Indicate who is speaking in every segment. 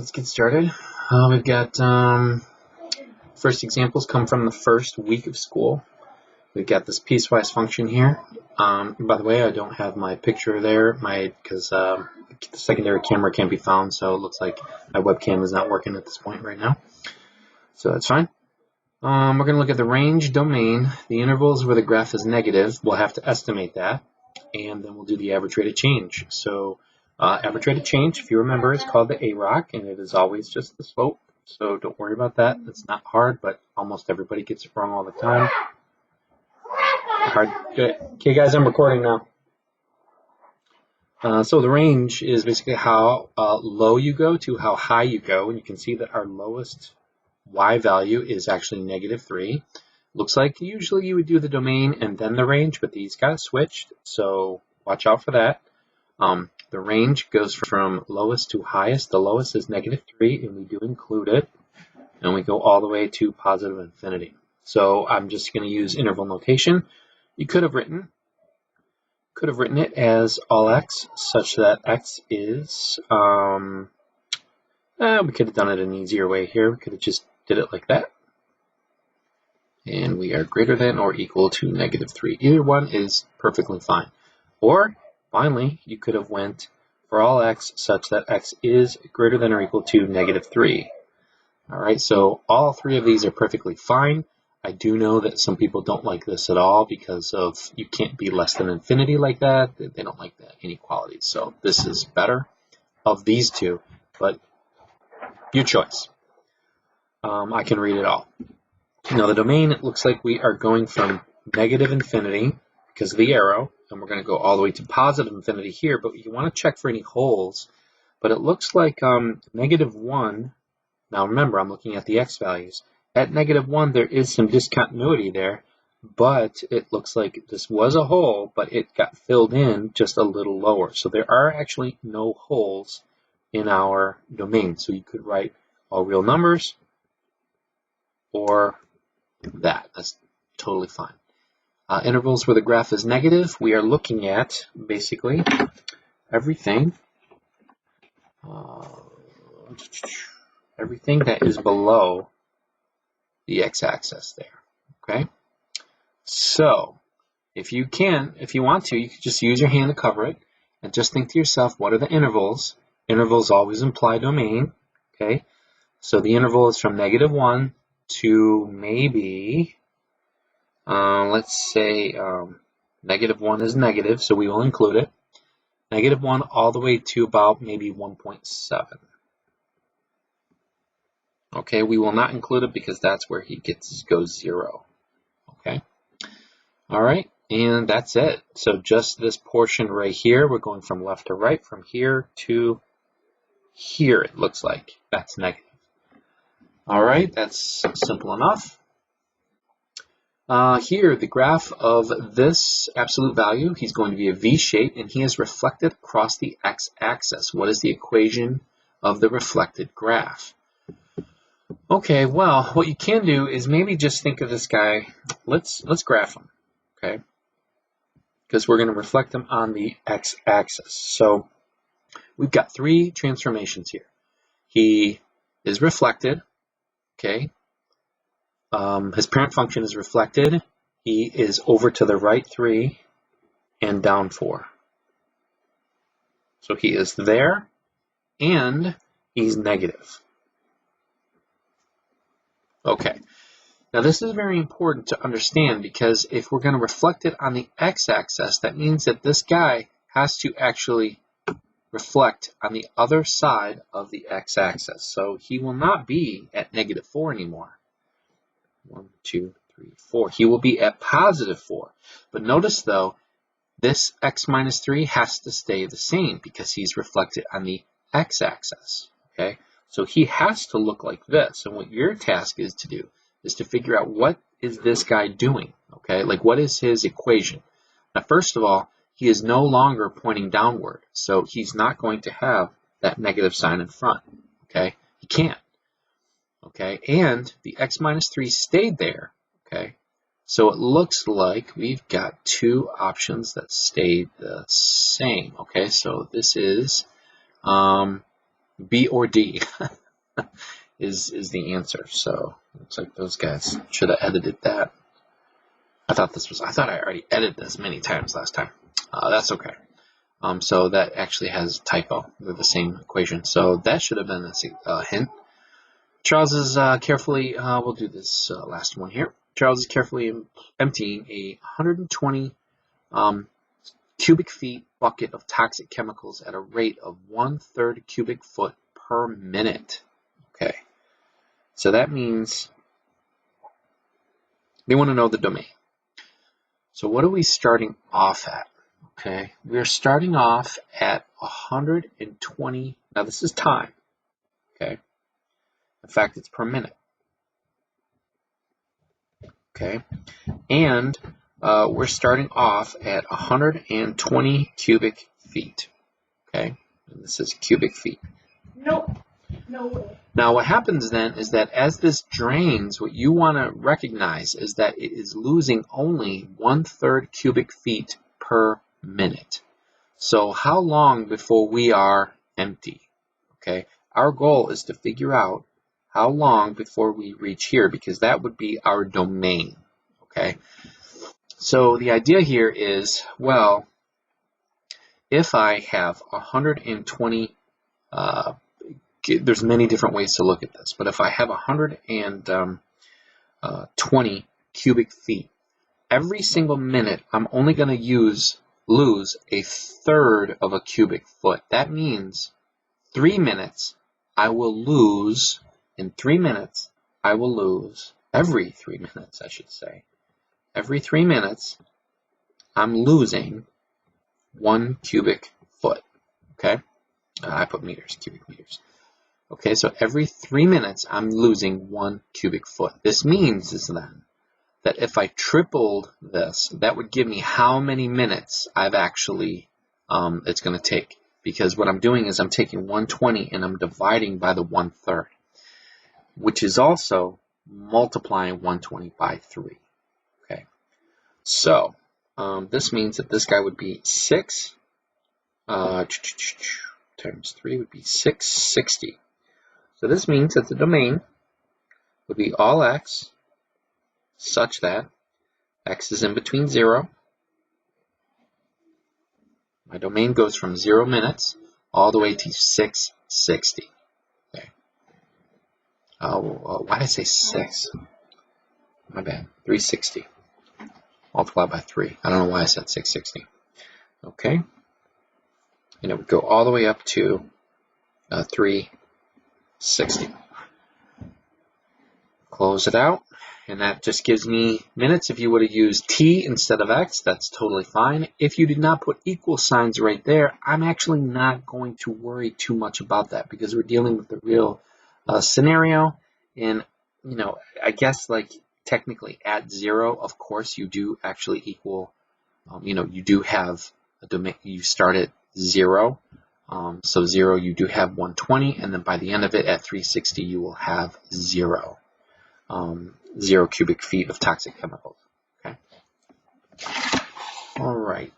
Speaker 1: let's get started. We've got first examples come from the first week of school. We've got this piecewise function here. By the way, I don't have my picture there, because the secondary camera can't be found, so it looks like my webcam is not working at this point right now. So that's fine. We're going to look at the range domain, the intervals where the graph is negative. We'll have to estimate that, and then we'll do the average rate of change. So average rate of change, if you remember, is called the AROC, and it is always just the slope. So don't worry about that. It's not hard, but almost everybody gets it wrong all the time. Hard. Good. Okay, guys, I'm recording now. So the range is basically how low you go to how high you go, and you can see that our lowest y value is actually -3. Looks like usually you would do the domain and then the range, but these got switched, so watch out for that. The range goes from lowest to highest. The lowest is -3, and we do include it, and we go all the way to positive infinity. So I'm just going to use interval notation. You could have written it as all x, such that x is, we could have done it an easier way here. We could have just did it like that. And we are greater than or equal to -3. Either one is perfectly fine. Or, finally, you could have went for all x such that x is greater than or equal to -3. All right, so all three of these are perfectly fine. I do know that some people don't like this at all because of you can't be less than infinity like that. They don't like the inequalities. So this is better of these two, but your choice. I can read it all. Now the domain, it looks like we are going from -infinity because of the arrow, and we're going to go all the way to positive infinity here, but you want to check for any holes. But it looks like -1, now remember I'm looking at the x values. At -1 there is some discontinuity there, but it looks like this was a hole, but it got filled in just a little lower. So there are actually no holes in our domain. So you could write all real numbers or that's totally fine. Intervals where the graph is negative, we are looking at basically everything that is below the x-axis there. Okay, so if you want to, you can just use your hand to cover it and just think to yourself, what are the intervals? Intervals always imply domain. Okay, so the interval is from -1 to maybe, let's say -1 is negative, so we will include it. -1 all the way to about maybe 1.7. Okay, we will not include it because that's where he goes 0. Okay, all right, and that's it. So just this portion right here, we're going from left to right, from here to here, it looks like. That's negative. All right, that's simple enough. Here, the graph of this absolute value, he's going to be a V shape, and he is reflected across the x-axis. What is the equation of the reflected graph? Okay, well, what you can do is maybe just think of this guy. Let's graph him, okay? Because we're going to reflect him on the x-axis. So we've got three transformations here. He is reflected, okay? His parent function is reflected. He is over to the right 3 and down 4. So he is there and he's negative. Okay, now this is very important to understand because if we're going to reflect it on the x-axis, that means that this guy has to actually reflect on the other side of the x-axis. So he will not be at -4 anymore. 1, 2, 3, 4. He will be at +4. But notice though, this x minus 3 has to stay the same because he's reflected on the x-axis. Okay, so he has to look like this. And what your task is to do is to figure out what is this guy doing. Okay, like what is his equation? Now, first of all, he is no longer pointing downward, so he's not going to have that negative sign in front. Okay, he can't. Okay, and the x minus 3 stayed there. Okay, so it looks like we've got two options that stayed the same. Okay, so this is B or D is the answer. So looks like those guys should have edited that. I thought I already edited this many times last time. That's okay. So that actually has a typo. They're the same equation. So that should have been a hint. Charles is carefully, we'll do this last one here. Charles is carefully emptying a 120 cubic feet bucket of toxic chemicals at a rate of 1/3 cubic foot per minute. Okay, so that means they want to know the domain. So what are we starting off at? Okay, we're starting off at 120. Now this is time. Okay, in fact, it's per minute. Okay, and we're starting off at 120 cubic feet. Okay, and this is cubic feet.
Speaker 2: Nope. No way.
Speaker 1: Now what happens then is that as this drains, what you want to recognize is that it is losing only 1/3 cubic feet per minute. So how long before we are empty? Okay, our goal is to figure out how long before we reach here, because that would be our domain. Okay, so the idea here is, well, if I have 120, there's many different ways to look at this, but if I have 120 cubic feet, every single minute I'm only going to lose 1/3 of a cubic foot. That means 3 minutes I will lose, in 3 minutes I will lose, every 3 minutes I should say, every 3 minutes I'm losing 1 cubic foot. Okay, I put meters, cubic meters. Okay, so every 3 minutes I'm losing 1 cubic foot. This means then that if I tripled this, that would give me how many minutes I've actually, it's going to take. Because what I'm doing is I'm taking 120 and I'm dividing by the 1/3, which is also multiplying 120 by 3. Okay, so this means that this guy would be 6 times 3 would be 660. So this means that the domain would be all x such that x is in between 0. My domain goes from 0 minutes all the way to 660. Okay. Why did I say 6? My bad. 360. Multiplied by 3. I don't know why I said 660. Okay. And it would go all the way up to 360. Close it out. And that just gives me minutes. If you would have used t instead of x, that's totally fine. If you did not put equal signs right there, I'm actually not going to worry too much about that, because we're dealing with the real scenario. And, you know, I guess like technically at 0, of course, you do actually equal, you know, you do have a domain, you start at 0. So 0, you do have 120, and then by the end of it at 360, you will have 0. 0 cubic feet of toxic chemicals. Okay. All right.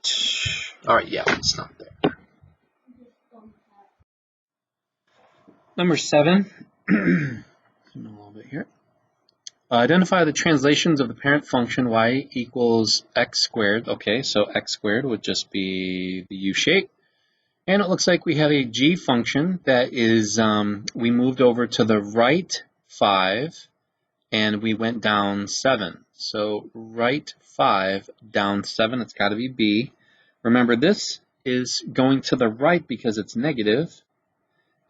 Speaker 1: Yeah, let's stop there. Number 7. A little bit here. Identify the translations of the parent function y equals x squared. Okay, so x squared would just be the u shape. And it looks like we have a g function that is, we moved over to the right 5. And we went down 7. So right 5, down 7, it's got to be B. Remember, this is going to the right because it's negative.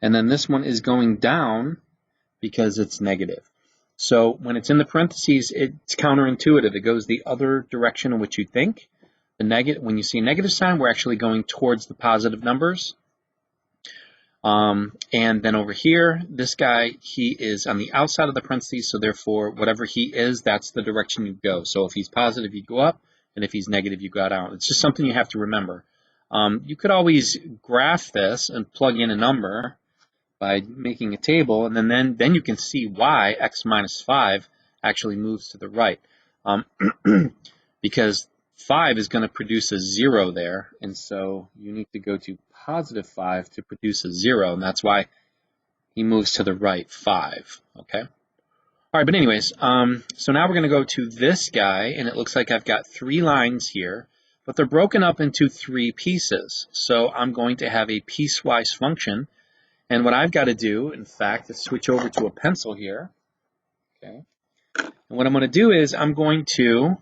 Speaker 1: And then this one is going down because it's negative. So when it's in the parentheses, it's counterintuitive. It goes the other direction in which you think. When you see a negative sign, we're actually going towards the positive numbers. And then over here, this guy, he is on the outside of the parentheses, so therefore, whatever he is, that's the direction you go. So if he's positive, you go up, and if he's negative, you go down. It's just something you have to remember. You could always graph this and plug in a number by making a table, and then you can see why x minus 5 actually moves to the right. Because 5 is going to produce a 0 there, and so you need to go to positive 5 to produce a 0, and that's why he moves to the right 5, okay? All right, but anyways, so now we're going to go to this guy, and it looks like I've got 3 lines here, but they're broken up into 3 pieces. So I'm going to have a piecewise function, and what I've got to do, in fact, is switch over to a pencil here, okay? And what I'm going to do is I'm going to,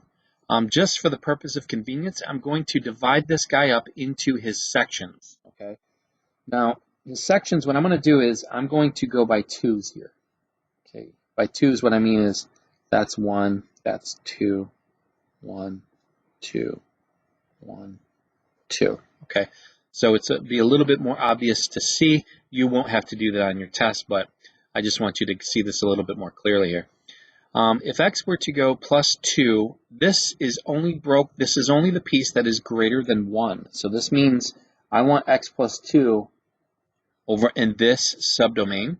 Speaker 1: just for the purpose of convenience, I'm going to divide this guy up into his sections, okay? Now, his sections, what I'm going to do is I'm going to go by 2's here. Okay, by 2's what I mean is that's 1, that's 2, 1, 2, 1, 2. Okay, so it's be a little bit more obvious to see. You won't have to do that on your test, but I just want you to see this a little bit more clearly here. If x were to go plus 2, this is only the piece that is greater than 1. So this means I want x plus 2 over in this subdomain.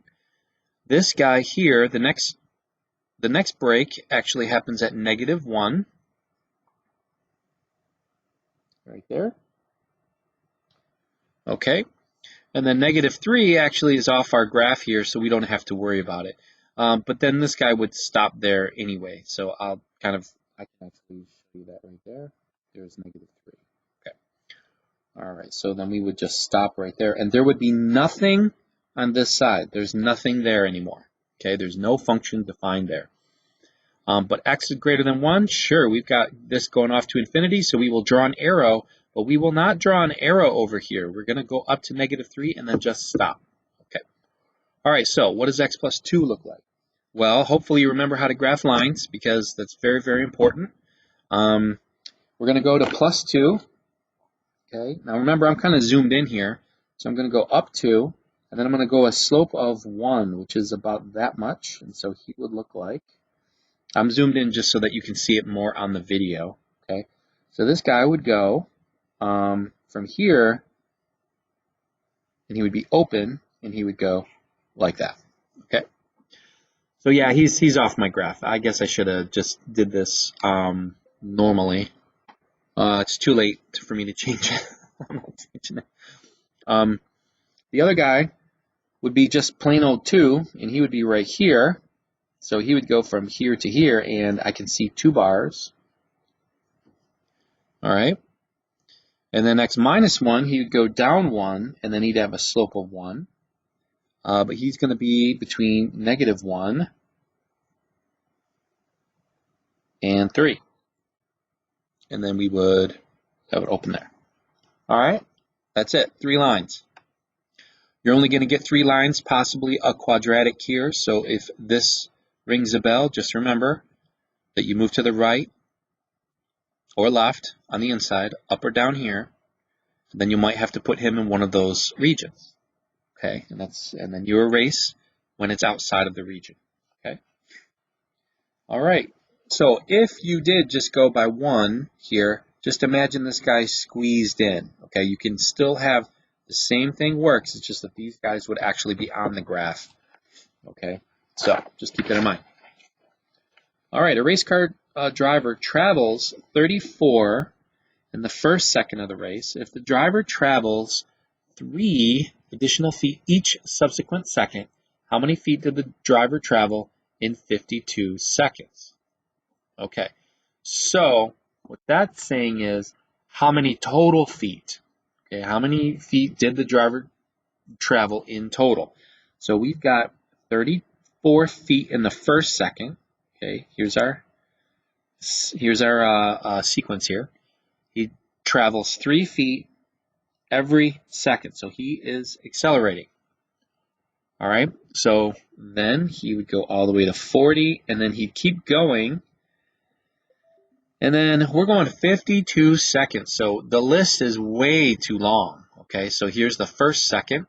Speaker 1: This guy here, the next break actually happens at -1, right there. Okay, and then -3 actually is off our graph here, so we don't have to worry about it. But then this guy would stop there anyway, so I can actually show you that right there. There's -3. Okay. All right, so then we would just stop right there, and there would be nothing on this side. There's nothing there anymore. Okay, there's no function defined there. But x is greater than 1, sure, we've got this going off to infinity, so we will draw an arrow, but we will not draw an arrow over here. We're going to go up to -3 and then just stop. Okay. All right, so what does x plus 2 look like? Well, hopefully you remember how to graph lines, because that's very, very important. We're going to go to plus 2. Okay, now remember I'm kind of zoomed in here, so I'm going to go up 2, and then I'm going to go a slope of 1, which is about that much, and so he would look like, I'm zoomed in just so that you can see it more on the video, okay? So this guy would go from here, and he would be open, and he would go like that, okay? So yeah, he's off my graph. I guess I should have just did this normally. It's too late for me to change it. I'm not changing it. The other guy would be just plain old 2, and he would be right here. So he would go from here to here, and I can see 2 bars. All right. And then x minus 1, he would go down 1, and then he'd have a slope of 1. But he's going to be between -1 and 3. And then we would have it open there. All right. That's it. 3 lines. You're only going to get 3 lines, possibly a quadratic here. So if this rings a bell, just remember that you move to the right or left on the inside, up or down here, and then you might have to put him in one of those regions. Okay, and then you erase when it's outside of the region. Okay. All right. So if you did just go by 1 here, just imagine this guy squeezed in. Okay, you can still have the same thing works. It's just that these guys would actually be on the graph. Okay, so just keep that in mind. All right, a race car driver travels 34 in the first second of the race. If the driver travels 3 additional feet each subsequent second, how many feet did the driver travel in 52 seconds? Okay, so what that's saying is how many total feet? Okay, how many feet did the driver travel in total? So we've got 34 feet in the first second. Okay, here's our sequence here. He travels 3 feet every second, so he is accelerating. All right, so then he would go all the way to 40, and then he'd keep going. And then we're going 52 seconds, so the list is way too long. Okay, so here's the first second,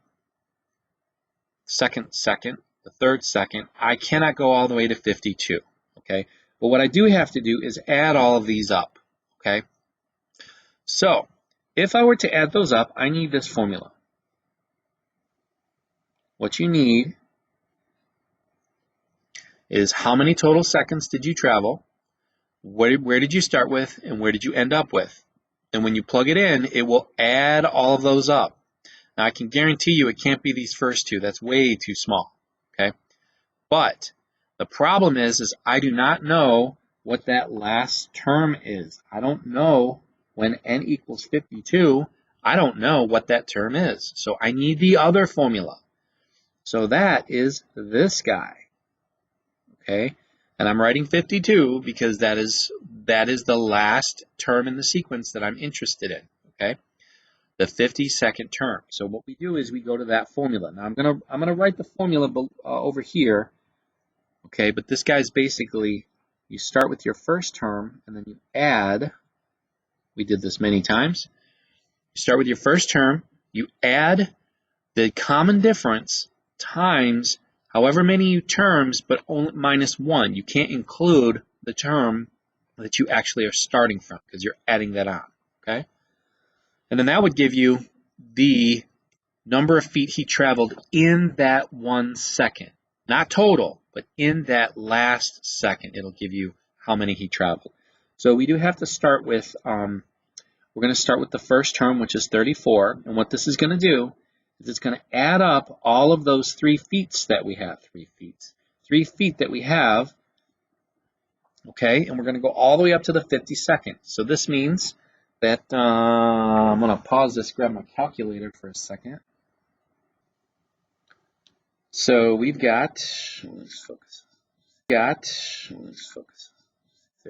Speaker 1: second, the third second. I cannot go all the way to 52. Okay, but what I do have to do is add all of these up. Okay, so if I were to add those up, I need this formula. What you need is how many total seconds did you travel, where did you start with, and where did you end up with? And when you plug it in, it will add all of those up. Now, I can guarantee you it can't be these first two. That's way too small, okay? But the problem is I do not know what that last term is. I don't know when n equals 52. I don't know what that term is. So I need the other formula. So that is this guy, okay? And I'm writing 52 because that is the last term in the sequence that I'm interested in, okay? The 52nd term. So what we do is we go to that formula. Now I'm gonna write the formula over here, okay? But this guy's basically, you start with your first term and then you add. We did this many times. You start with your first term, you add the common difference times however many terms, but only minus 1. You can't include the term that you actually are starting from because you're adding that on, okay? And then that would give you the number of feet he traveled in that 1 second. Not total, but in that last second, it'll give you how many he traveled. So we do have to start with, we're going to start with the first term, which is 34. And what this is going to do is it's going to add up all of those 3 feet that we have. 3 feet that we have, okay? And we're going to go all the way up to the 52nd. So this means that, I'm going to pause this, grab my calculator for a second. So we've got, let's focus. There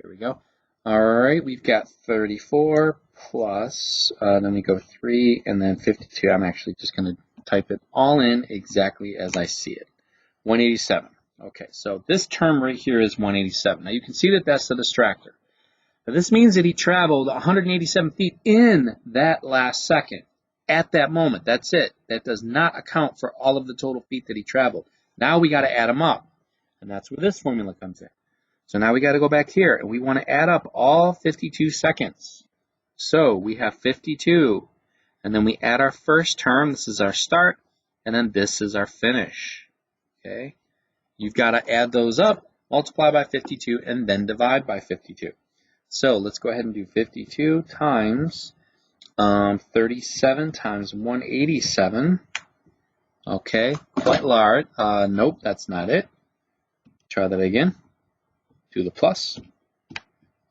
Speaker 1: we go. All right, we've got 34 plus, then we go 3 and then 52. I'm actually just going to type it all in exactly as I see it. 187. Okay, so this term right here is 187. Now you can see that that's the distractor. Now this means that he traveled 187 feet in that last second. At that moment, that's it. That does not account for all of the total feet that he traveled. Now we got to add them up, and that's where this formula comes in. So now we got to go back here, and we want to add up all 52 seconds. So we have 52, and then we add our first term. This is our start, and then this is our finish. Okay, you've got to add those up, multiply by 52, and then divide by 52. So let's go ahead and do 52 times 37 times 187. Okay, quite large. Nope, that's not it. Try that again. Do the plus.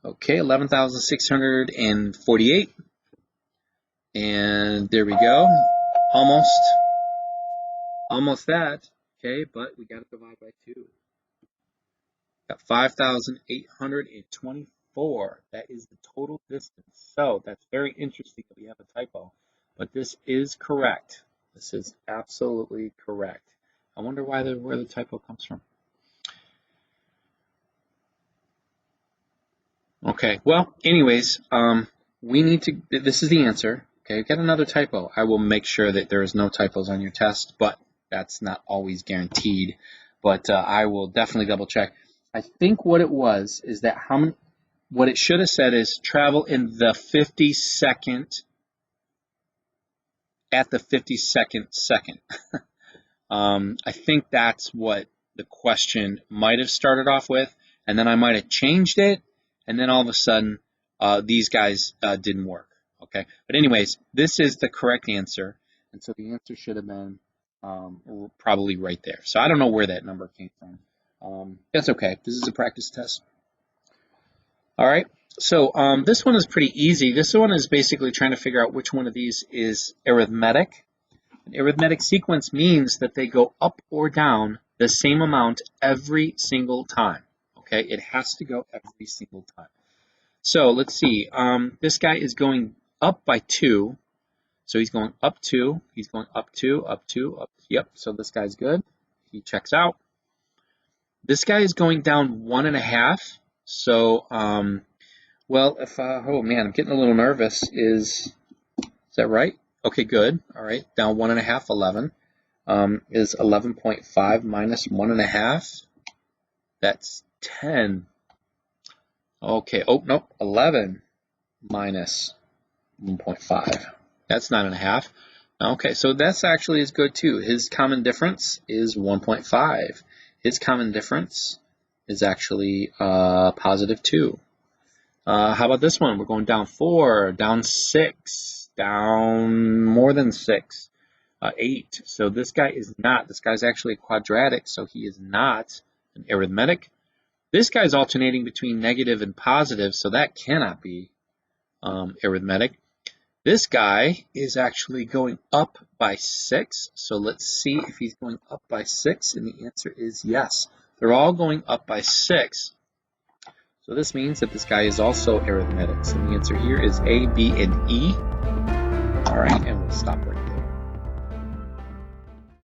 Speaker 1: Okay, 11,648. And there we go. Almost that. Okay, but we got to divide by 2. Got 5,824. That is the total distance. So that's very interesting that we have a typo, but this is correct. This is absolutely correct. I wonder where the typo comes from. Okay, well, anyways, we need to, this is the answer. Okay, we've got another typo. I will make sure that there is no typos on your test, but that's not always guaranteed. But I will definitely double check. I think what it was is that what it should have said is travel in the 52nd, at the 52nd second. I think that's what the question might have started off with, and then I might have changed it, and then all of a sudden these guys didn't work. Okay, but anyways, this is the correct answer, and so the answer should have been probably right there. So I don't know where that number came from. That's okay. This is a practice test. All right. So this one is pretty easy. This one is basically trying to figure out which one of these is arithmetic. An arithmetic sequence means that they go up or down the same amount every single time. Okay, it has to go every single time. So let's see. This guy is going up by 2. So he's going up 2. He's going up 2, up 2, up. Yep. So this guy's good. He checks out. This guy is going down 1.5. So, well, if oh man, I'm getting a little nervous. Is that right? Okay, good. All right, down 1.5, 11. Is 11.5 minus 1.5. That's 10. Okay. Oh no, 11 minus 1.5. That's 9.5. Okay, so that's actually is good too. His common difference is 1.5. His common difference is actually positive 2. How about this one? We're going down 4, down 6, down more than 6. 8. So this guy is not. This guy's actually quadratic, so he is not an arithmetic. This guy's alternating between negative and positive, so that cannot be arithmetic. This guy is actually going up by 6, so let's see if he's going up by 6, and the answer is yes. They're all going up by 6. So this means that this guy is also arithmetic. So the answer here is A, B, and E. All right, and we'll stop right there.